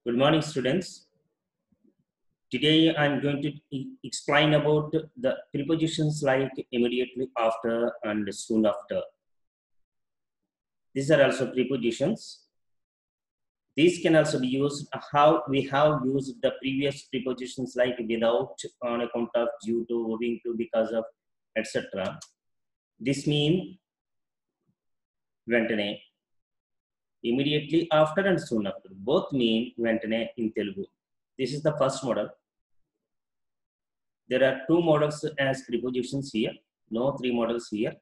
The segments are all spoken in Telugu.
Good morning, students. Today I'm going to explain about the prepositions like immediately after and soon after. These are also prepositions. These can also be used how we have used the previous prepositions like without, on account of, due to, owing to, because of, etc. This means ventane, immediately after and soon after. Both mean ventane in Telugu. This is the first model. There are two models as prepositions here, no three models here.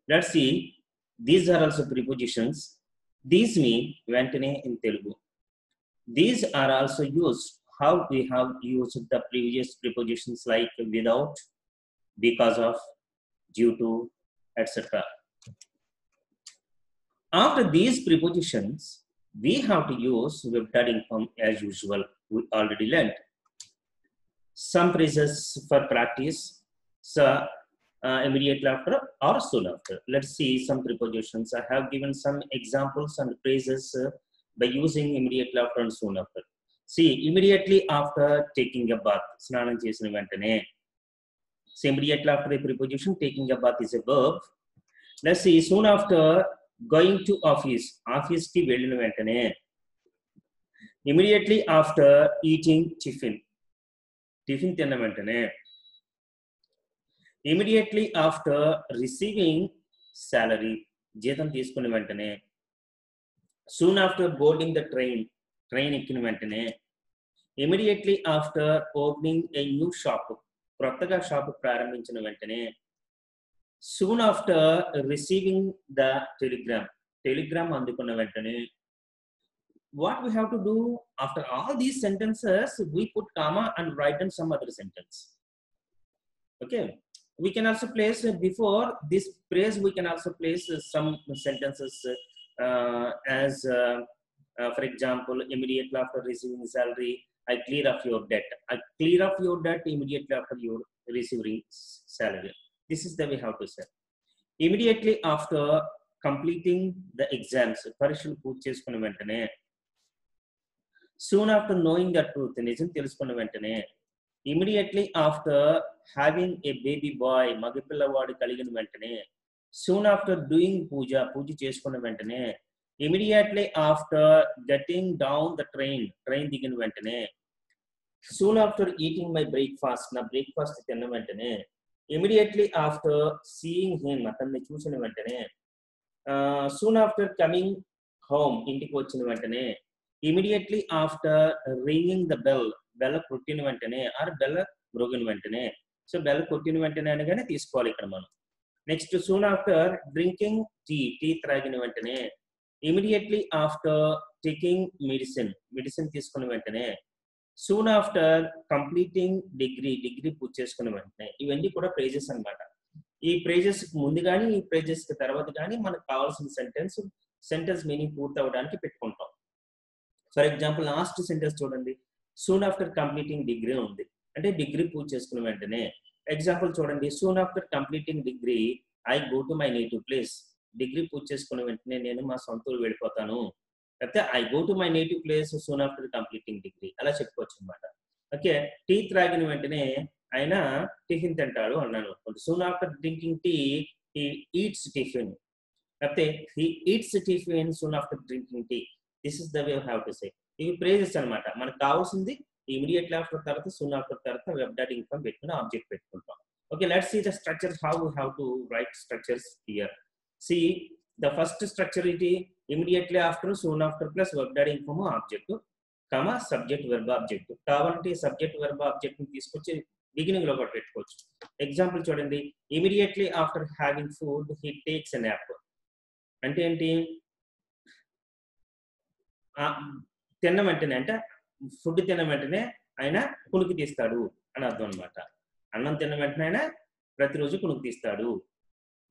Let's see, these are also prepositions. These mean ventane in Telugu. These are also used how we have used the previous prepositions like without, because of, due to, etc. After these prepositions, we have to use verb inform as usual. We already learned. Some phrases for practice, so immediately after or soon after. Let's see some prepositions. I have given some examples and phrases by using immediately after and soon after. See, immediately after taking a bath, snanam chesina ventane. So immediately after a preposition, taking a bath is a verb. Let's see, soon after going to office ki vellina ventane. Immediately after eating tiffin తిన్న వెంటనే. Immediately after receiving salary, జీతం తీసుకున్న వెంటనే. Soon after boarding the train ఎక్కిన వెంటనే. Immediately after opening a new shop, కొత్తగా షాప్ ప్రారంభించిన వెంటనే. Soon after receiving the telegram అందుకున్న వెంటనే. What we have to do after all these sentences, we put comma and write in some other sentence. Okay, we can also place before this phrase, we can also place some sentences as for example, immediately after receiving salary, I clear off your debt. I clear off your debt immediately after you receiving salary. This is the way how to say. Immediately after completing the exams, parishal పూర్తి చేసుకున్న వెంటనే. Soon after knowing the truth, నిజం తెలుసుకున్న వెంటనే. Immediately after having a baby boy, మగపిల్లవాడు కలిగిన వెంటనే. Soon after doing పూజ చేసుకున్న వెంటనే. Immediately after getting down the train దిగిన వెంటనే. Soon after eating my breakfast, నా breakfast తిన్న వెంటనే. Immediately after seeing him, అతన్ని చూసిన వెంటనే. Soon after coming home, ఇంటికి వచ్చిన వెంటనే. Immediately after ringing the bell కొట్టిన వెంటనే ఆర్ బెల్ మ్రోగిన వెంటనే. సో బెల్ కొట్టిన వెంటనే అనగానే తీసుకోవాలి ఇక్కడ మనం. Next soon after drinking tea త్రాగిన వెంటనే. ఇమీడియట్లీ ఆఫ్టర్ టేకింగ్ మెడిసిన్ తీసుకున్న వెంటనే. సూన్ ఆఫ్టర్ కంప్లీటింగ్ డిగ్రీ పూర్తి చేసుకున్న వెంటనే. ఇవన్నీ కూడా ప్రేజెస్ అన్నమాట. ఈ ప్రేజెస్ ముందు కానీ ఈ ప్రేజెస్ తర్వాత కానీ మనకు కావాల్సిన సెంటెన్స్ మీనింగ్ పూర్తి అవడానికి పెట్టుకుంటాం. ఫర్ ఎగ్జాంపుల్ లాస్ట్ సెంటెన్స్ చూడండి, సూన్ ఆఫ్టర్ కంప్లీటింగ్ డిగ్రీ ఉంది అంటే డిగ్రీ పూర్తి చేసుకున్న వెంటనే. ఎగ్జాంపుల్ చూడండి, soon after completing degree I go to my native place. Degree పూర్తి చేసుకున్న వెంటనే నేను మా సొంత ఊరు వెళ్ళిపోతాను. లేకపోతే I go to my native place soon after completing degree అలా చెప్పుకోవచ్చు అనమాట. ఓకే, టీ త్రాగిన వెంటనే ఆయన టిఫిన్ తింటాడు అన్నాను. Soon after drinking tea he eats tiffin. లేకపోతే he eats tiffin soon after drinking tea. This is the way how to say. ఇవి ప్రేజెస్ అనమాట. మనకు కావాల్సింది ఇమీడియట్లీ ఆఫ్టర్ తర్వాత సూన్ ఆఫ్టర్ తర్వాత వెబ్ డాట్ ఇన్ఫార్మ్ పెట్టుకుని ఆబ్జెక్ట్ పెట్టుకుంటాం. Okay, let's see the structures how we have to write structures here. See the first structure ఇది immediately after soon after plus verb dot inform object కమా సబ్జెక్ట్ వెర్బ్ ఆబ్జెక్ట్. కావాలంటే సబ్జెక్ట్ వెర్బ్ ఆబ్జెక్ట్ ని తీసుకొచ్చి బిగినింగ్ లో కూడా పెట్టుకోవచ్చు. ఎగ్జాంపుల్ చూడండి, immediately after having food he takes a nap. అంటే ఏంటి, తిన్న వెంటనే అంటే ఫుడ్ తిన్న వెంటనే ఆయన కునుకు తీస్తాడు అని అర్థం అనమాట. అన్నం తిన్న వెంటనే ఆయన ప్రతిరోజు కునుకు తీస్తాడు,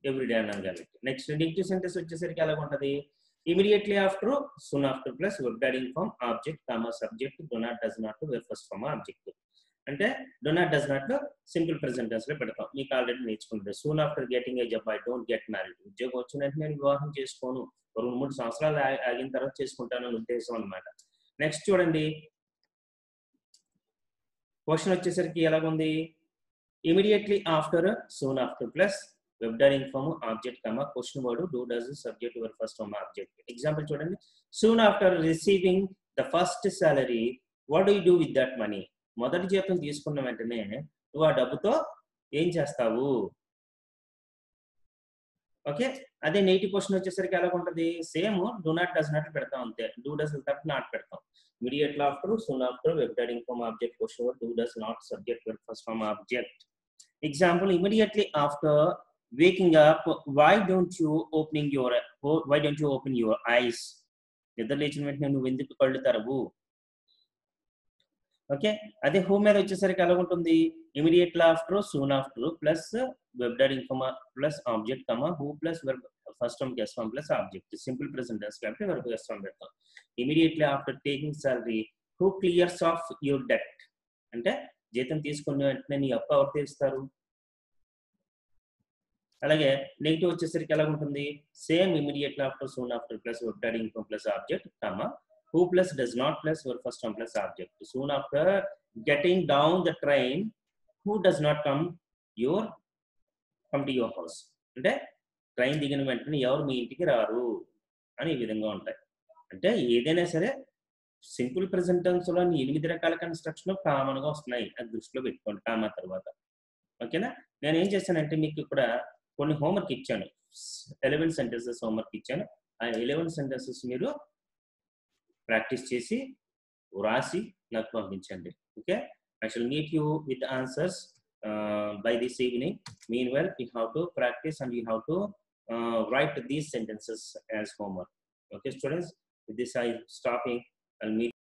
ఎవ్రీడే అన్నాం కాబట్టి. నెక్స్ట్ నెగటివ్ సెంటెన్స్ వచ్చేసరికి ఎలా ఉంటుంది, immediately after soon after plus verb dot inform object comma subject do not does not verb first form object. అంటే డో నాట్ డస్ నాట్ లో సింపుల్ ప్రెజెంట్ టెన్స్ లో పెడతాం. మీకు ఆల్రెడీ నేర్చుకుంటారు. Soon after getting a job I don't get married. ఉద్యోగం వచ్చిన వెంటనే నేను వివాహం చేసుకోను, 2-3 సంవత్సరాలు ఆగిన తర్వాత చేసుకుంటాను అని ఉద్దేశం అనమాట. నెక్స్ట్ చూడండి, క్వశ్చన్ వచ్చేసరికి ఎలాగుంది, immediately after, soon after plus verb daring form object comma question word do does subject your first form object. Example చూడండి, soon after receiving the first salary what do you do with that money. మొదటి జీతం తీసుకున్న వెంటనే నువ్వు ఆ డబ్బుతో ఏం చేస్తావు. ఓకే, అదే నెగిటివ్ క్వశ్చన్ వచ్చేసరికి ఎలా ఉంటుంది, same do not does not పెడతాం అంతే, డూ డస్ తప్ప నాట్ పెడతాం. Immediately after, soon after, verb daring form object question word do does not subject your first form object. Example, immediately after waking up, why don't you open your eyes. నిద్ర లేచిన వెంటనే నువ్వు ఎందుకు కళ్ళు తెరవు. ఓకే, అదే హూ మీద వచ్చేసరికి ఎలా ఉంటుంది, immediately after, soon after plus verb daring form plus object comma who plus verb first form guest form plus object. Simple present tense కాబట్టి వెబ్ గెస్ట్ ఫార్మ్ పెడతాం. Immediately after taking salary who clears off your debt. అంటే జీతం తీసుకున్న వెంటనే నీ అప్పు ఎవరు తీరుస్తారు. అలాగే నెగిటివ్ వచ్చేసరికి ఎలా ఉంటుంది, same immediately after, soon after plus verb daring form plus object comma who plus does not plus your first form plus object. Soon after getting down the train who does not come to your house. అంటే ట్రైన్ దిగిన వెంటనే ఎవరు మీ ఇంటికి రారు అని ఈ విధంగా ఉంటాయి. అంటే ఏదైనా సరే సింపుల్ ప్రెజెంట్ టెన్స్ లో 8 రకాల కన్స్ట్రక్షన్ కామన్ గా వస్తున్నాయి, అది దృష్టిలో పెట్టుకోండి కామా తర్వాత. ఓకేనా, నేను ఏం చేశానంటే మీకు ఇక్కడ కొన్ని హోంవర్క్ ఇచ్చాను, 11 సెంటెన్సెస్ హోంవర్క్ ఇచ్చాను. ఆ 11 సెంటెన్సెస్ మీరు ప్రాక్టీస్ చేసి రాసి నాకు పంపించండి. Okay, I shall meet you with answers by this evening. Meanwhile, you have to practice and you have to write these sentences as homework. Okay, students, with this I am stopping. I'll meet